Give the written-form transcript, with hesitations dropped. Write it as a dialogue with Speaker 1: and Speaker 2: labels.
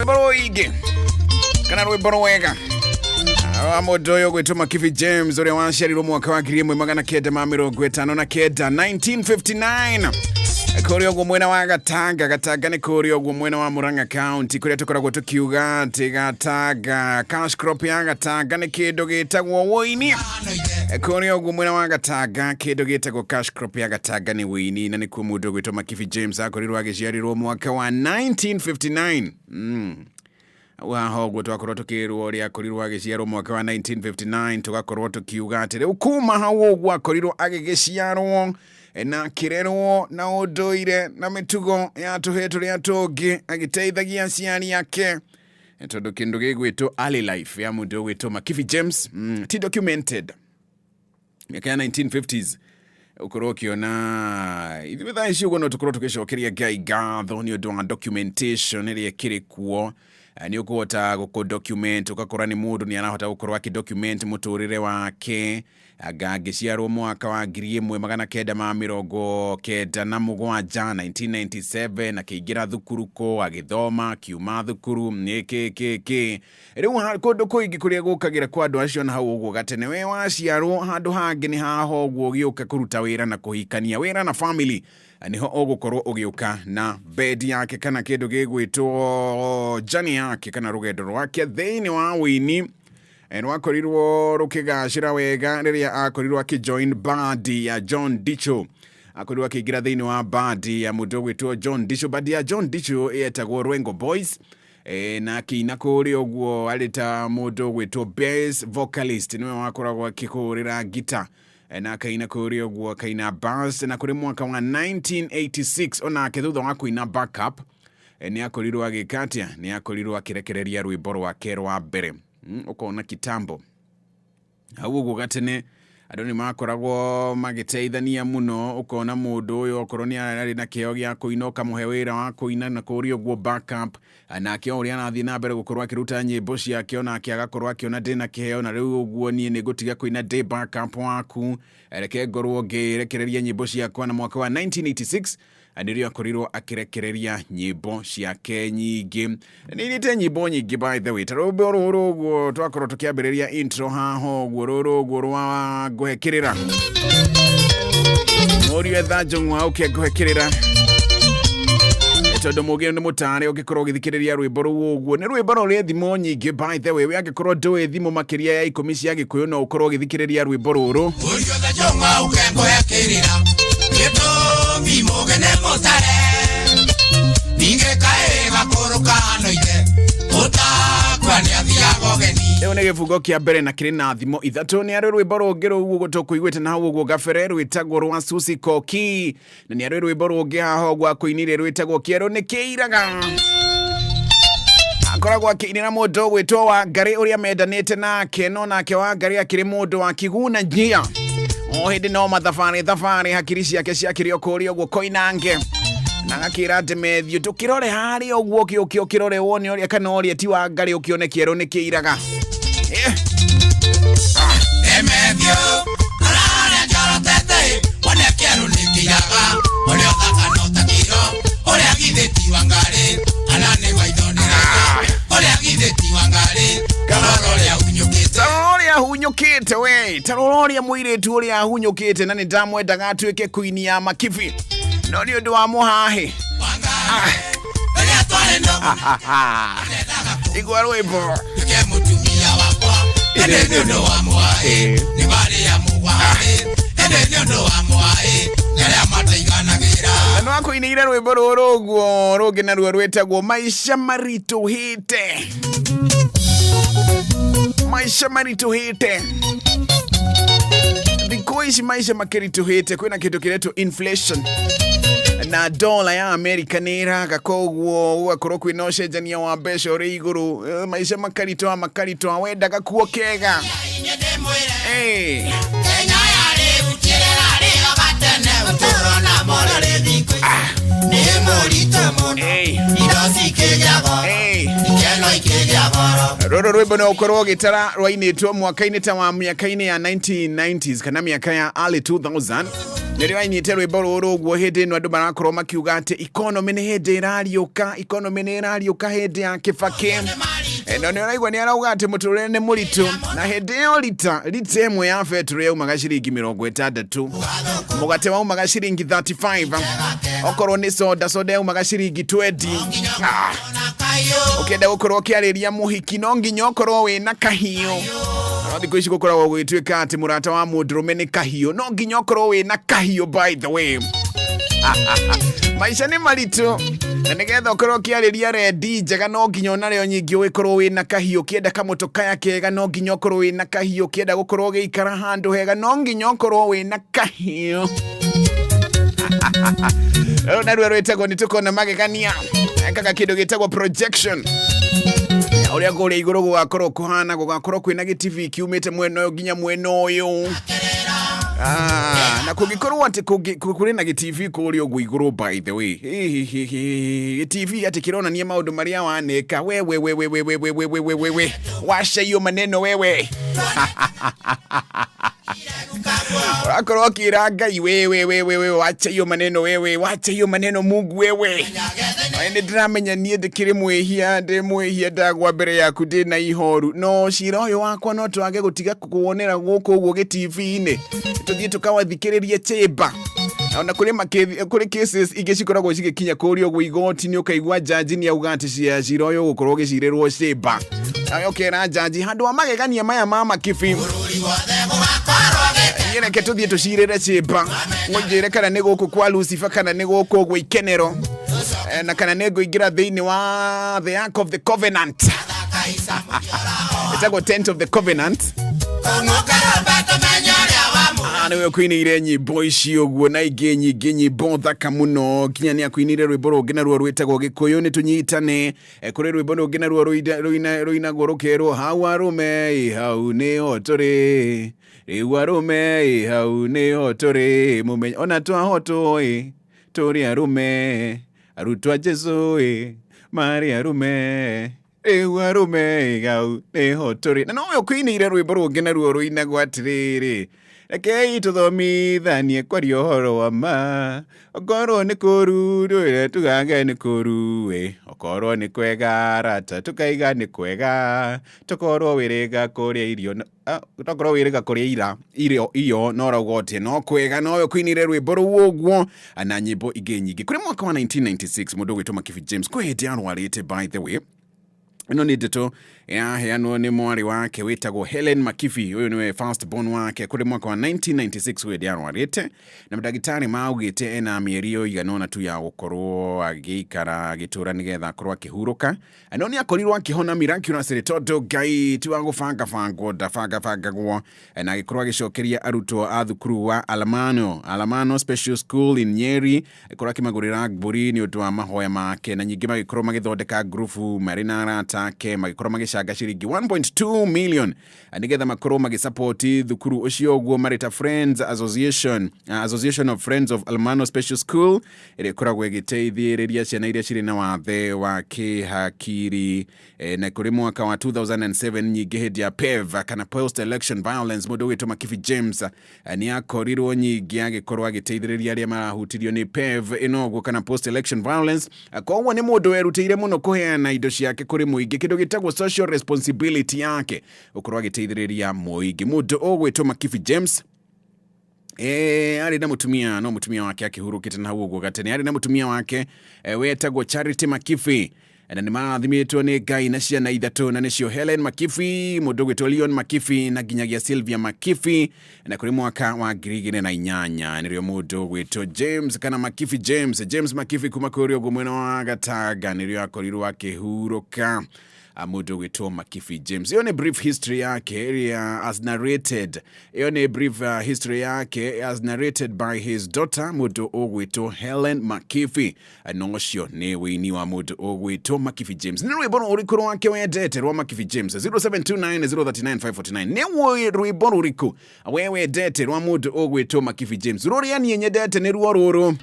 Speaker 1: rwibaro ige kana rwibaro wega amodoyo gwetwa Makibi James ore wanshariro mwaka wa 1959 Korio gwomwena wa Gataga ni korio gwomwena wa Murang'a County kuria tukoragwo tukiuga tigataga cash crop ya Gataga ni kindu gitagwo woini. Korio gwomwena wa Gataga kindu gitagwo cash crop ya Gataga ni woini na ni kuo mundu gwetwa Makibi James akorirwo agiciarirwo mwaka wa 1959. Waho gutwakorwo tukirwo uri akorirwo agiciarwo mwaka wa 1959 tugakorwo tukiuga atire ukuma hau ugwo akorirwo agigiciarwo na kirerwo na unduire na mitugo ya tuhetu ria tungi agiteithagia aciari yake tondu kindu gigwitwo early life ya mundu gwitwo Makibi James ti documented miaka ya 1950s ukorwo kiona ithimitha icio no tukorwo tugicokeria Ngai ngatho ni undu wa documentation iri kiri kuo ni ukuhota guko document ukakora ni mundu ni arahota gukorwo akidocument muturire wake agagiciarwo mwaka wa 1997 na kiingira thukuru ko agithoma kiuma thukuru nikikiki riu kundu kuingi kuria gukagira kwa andu acio na hau uguo gatene we waciarwo handu hangi ni haho uguo giuka kuruta wira na kuhikania wira na family niho ugukorwo ugiuka na bed yake kana kindu gigwitwo jani yake kana rugendo rwake thiini wa wini rwakorirwo rukigacira wega riria akorirwo akijoin band ya John Dicho akorirwo akigira thiini wa band ya mundu gwitwo John Dicho. Band ya John Dicho etagwo Rwengo Boys na kina kuri ogwo alita mundu gwitwo bass vocalist niwe wakoragwo akikurira guitar na kaina kuri ogwo kaina bass na kuri mwaka wa 1986 ona kethutha wa kuina backup ni akorirwo agikatia ni akorirwo akirekereria rwimbo rwake rwa mbere ukona kitambo hau uguo gatene andu ni makoragwo magiteithania muno ukona mundu uyu okorwo ni ari na kio gia kuinoka muhe wira wa kuina na kuri ogwo backup na kio uri anathi na mbere gukorwo akiruta nyimbo ciake ona akiagakorwo akiona ndina kiheo na riu ogwo ni ngutiga kuina day backup waku reke ngorwo ngirekereria nyimbo ciakwa na mwaka wa 1986 anirio akorirwo akirekereria nyimbo ciake nyingi nite nyimbo nyingi by the way tarobo ruru twakorwo tukiambiriria intro haho gwo rwa Nguhe Kirira Morio thajo ngwa uke Nguhe Kirira tondu mugi ni mutare ugikorwo githikiriria rwimbo ru ugwo ni rwimbo ru thimo nyingi by the way we agikorwo ndwe thimo makiria ya 10 cia Gikuyu no ukorwo githikiriria rwimbo ruru Morio thajo ngwa uke Nguhe Kirira Bimogene motare Ninge kaega korokano ite Otakwane athiago geni Leo nege fugo kia mbere na kiri na thimo ithatu ni ari rwimbo rugero uguo tukuigwete na uguo gafere rwitagwo rwa Susi Koki na ni ari rwimbo ruge haho gwa kuinire rwitagwo Kiero ni Kiiraga akoragwo akiinira mundu gwitwo wa Ngari uria mendanite nake no nake wa Ngari akiri mundu wa Kiguna njia hindi no mathafari hakiri ciake ciakirio kuri ogwo koinange na akira Demethio tukirore hari ogwo kiukio kirore woni ori kana ori ti wa Ngari ukione Kiero ni Kiiraga Demethio arare jarotete wone Kiero ni Kiiraga ori othaka no takiro ori agitheti wa Ngari anane waidonera ori agitheti wa Ngari kalororia unyukite hunyukite we taroria muiretu uri ahunyukite na ni ndamwendaga atuike queen ya Makibi no ni undu wa muhahi igwa rwimbo mutumia wakwa ene ni undu wa muhahi ni bari ya muhahi ene ni undu wa muhahi nere mataiganagirira no akuinire rwimbo ruru gwo rugi na ruo rwetagwo maisha maritu hite maisha maritu hite Bikoishi maisha makiritu hite kwina kitu kiretu inflation na dola ya Amerika nira gakogwo ugakorwo kwinoce jania wa besho ri iguru maisha makarito awenda gakuo kega Kenya yari utirera ri agatene utoro na moro ri thiko ni morito muno idosikiriago ikeno ikiriago roro rwimbo no ukorwo gitara rwainitwo mwaka-ini ta wa miaka-ini ya 1990s kana miaka ya early 2000 Nĩrĩo anyite rwĩmbo rũrũ ũguo hĩndĩ ĩno andũ marakorwo makiuga atĩ economy nĩ hĩndĩ ĩrariũka hĩndĩ ya Kibaki. No nĩ ũraigua nĩ arauga atĩ mũtũrĩre nĩ mũritũ, na hĩndĩ ĩyo rita ĩmwe ya betũrũ yaumaga ciringi 60, mũgate waumaga ciringi 35, okorwo nĩ soda yaumaga ciringi 20. Ũkĩenda gũkorwo ũkĩarĩria mũhiki no nginya ũkorwo wĩna kahiũ. Thikũ ici gũkoragwo gwĩtuĩka atĩ mũrata wa mũndũrũme nĩ kahiũ, no nginya ũkorwo wĩna kahiũ by the way. Maisha nĩ maritũ, na nĩgetha ũkorwo ũkĩarĩria rendi njega no nginya onarĩo nyingĩ ũgĩkorwo wĩna kahiũ. Ũkĩenda kamũtũkaya kega no nginya ũkorwo wĩna kahiũ. Ũkĩenda gũkorwo ũgĩikara handũ hega no nginya ũkorwo wĩna kahiũ. Rĩu narua rwĩtagwo nĩ tũkona magegania, kaka kĩndũ gĩtagwo projection. Ũrĩa kũrĩa igũrũ gũgakorwo kũhana, gũgakorwo kwĩna gĩ-TV kiumĩte mwena ũyũ nginya mwena ũyũ. Na kũngĩkorwo atĩ kũrĩ na gĩ-TV kũrĩa ũguo igũrũ by the way. Gĩ-TV atĩ kĩronania maũndũ marĩa waneka. We. Washa hiyo maneno wewe. Urakorwo ũkĩra Ngai we wacha hiyo maneno wewe. Wacha hiyo maneno Mungu wewe. Nĩ ndĩramenya niĩ ndĩkĩrĩ mwĩhia ndagwa mbere yaku ndĩ na ihoru. No cira ũyũ wakwa no twage gũtiga kuonera gũkũ ũguo gĩ-TV-inĩ. Tũthiĩ tũkawathikĩrĩrie chamber. Ona kũrĩ cases ingĩ cikoragwo cigĩkinya kũrĩa ũguo igoti-inĩ, ũkaigua jaji nĩ auga atĩ cira ũyũ gũkorwo ũgĩcirĩrwo chamber. Ũkera jaji handũ wa magegania maya ma Makibi. Reke tũthiĩ tũcirĩre chamber. Mũnjĩre kana nĩ gũkũ kwa Lucifer kana nĩ gũkũ ũguo ikenero. Na kana nĩ ngũingĩra thĩinĩ wa the Ark of the Covenant. Ĩtagwo Tent of the Covenant. Nĩwe ũkũinĩire nyĩmbo ici ũguo na ingĩ nyingĩ, nyĩmbo thaka mũno. Kinya nĩ akũinĩire rwĩmbo rũngĩ naruo rwĩtagwo Gĩkũyũ nĩ tũnyitane. Kũrĩ rwĩmbo rũngĩ naruo rũinagwo rũkerwo hau arũme hau nĩho tũrĩ. Rĩu arũme hau nĩho tũrĩ. Mũmenye ona twahotwo tũrĩ arũme. Arutwa Jesu mari arũme. Rĩu arũme hau nĩho tũrĩ. Na nowe ũkũinĩire rwĩmbo rũngĩ naruo rũinagwo atĩrĩrĩ. Rekei tũthomithanie kwaria ũhoro wa ma. Okorwo nĩ kũru ndwĩre tugange nĩ kũru. Okorwo nĩ kwega rata tukaiga nĩ kwega. Tokorwo wĩrĩga kũrĩa irio. Tokorwo wĩrĩga kũrĩa irio no raugote no kwega. Nowe ũkũinĩire rwĩmbo rũu ũguo na nyĩmbo ingĩ nyingĩ. Kũrĩ mwaka wa 1996 mũndũ gwĩtwo Makibi James kwĩ hĩndĩ arwarĩte by the way. Ĩno nĩ ndeto yaheanwo nĩ mwarĩ wake wĩtagwo Helen Makibi. Ũyũ nĩwe first born wake. Kũrĩ mwaka wa 1996 hĩndĩ arwarĩte, na mandagĩtarĩ maugĩte ena mĩeri ĩigana ũna tu ya gũkorwo agĩikara agĩtũra nĩgetha akorwo akĩhurũka. No nĩ akorirwo akĩhona miraculously tondũ Ngai ti wa gũbangabangwo ndabangabangagwo, na agĩkorwo agĩcokeria arutwo a thukuru wa Alamano Special School in Nyeri. Agĩkorwo akĩmagũrĩra mbũri nĩ ũndũ wa mahoya make, na nyingĩ magĩkorwo magĩthondeka grupu marĩ na arata ake, magĩkorwo magĩcanga ciringi 1.2 million nĩgetha makorwo magĩsupport thukuru ũcio ũguo marĩta Friends Association of Friends of Alamano Special School, ĩrĩa ĩkoragwo ĩgĩteithĩrĩria ciana iria cirĩ na wathe wa kĩhakiri. Na kũrĩ mwaka wa 2007 nyingĩ hĩndĩ ya PEV kana post election violence, mũndũ wĩtwo Makibi James nĩ akorirwo nyingĩ agĩkorwo agĩteithĩrĩria arĩa marahutirio nĩ PEV ĩno ũguo kana post election violence. Koguo nĩ mũndũ werutĩire mũno kũheana indo ciake kũrĩ mũingĩ, kĩndũ gĩtagwo social responsibility yake ũkorwo agĩteithĩrĩria mũingĩ. Mũndũ ũgwĩtwo Makibi James arĩ na mũtumia, no mũtumia wake akĩhurũkĩte na hau ũguo gatene. Arĩ na mũtumia wake wetagwo Charity Makibi, na nĩ marathimĩtwo nĩ Ngai na ciana ithatũ, na nĩcio Helen Makibi, mũndũ gwĩtwo Leon Makibi na nginyagia Sylvia Makibi. Na kũrĩ mwaka wa 2008 nĩrĩo mũndũ gwĩtwo James kana Makibi James Makibi kuma kũrĩa ũguo mwena wa Gatanga nĩrĩo akorirwo akĩhurũka. Mũndũ gwĩtwo Makibi James. Iyo nĩ brief history yake ĩrĩa as narrated. Iyo nĩ brief history yake as narrated by his daughter, mũndũ ũgwĩtwo Helen Makibi. Na ũcio nĩ wĩini wa mũndũ ũgwĩtwo Makibi James. Nĩ rwĩmbo rũrĩkũ rwake wendete rwa Makibi James? 0729039549. Nĩ rwĩmbo rũrĩkũ we wendete rwa mũndũ ũgwĩtwo Makibi James? Rũrĩa niĩ nyendete nĩ ruo rũrũ.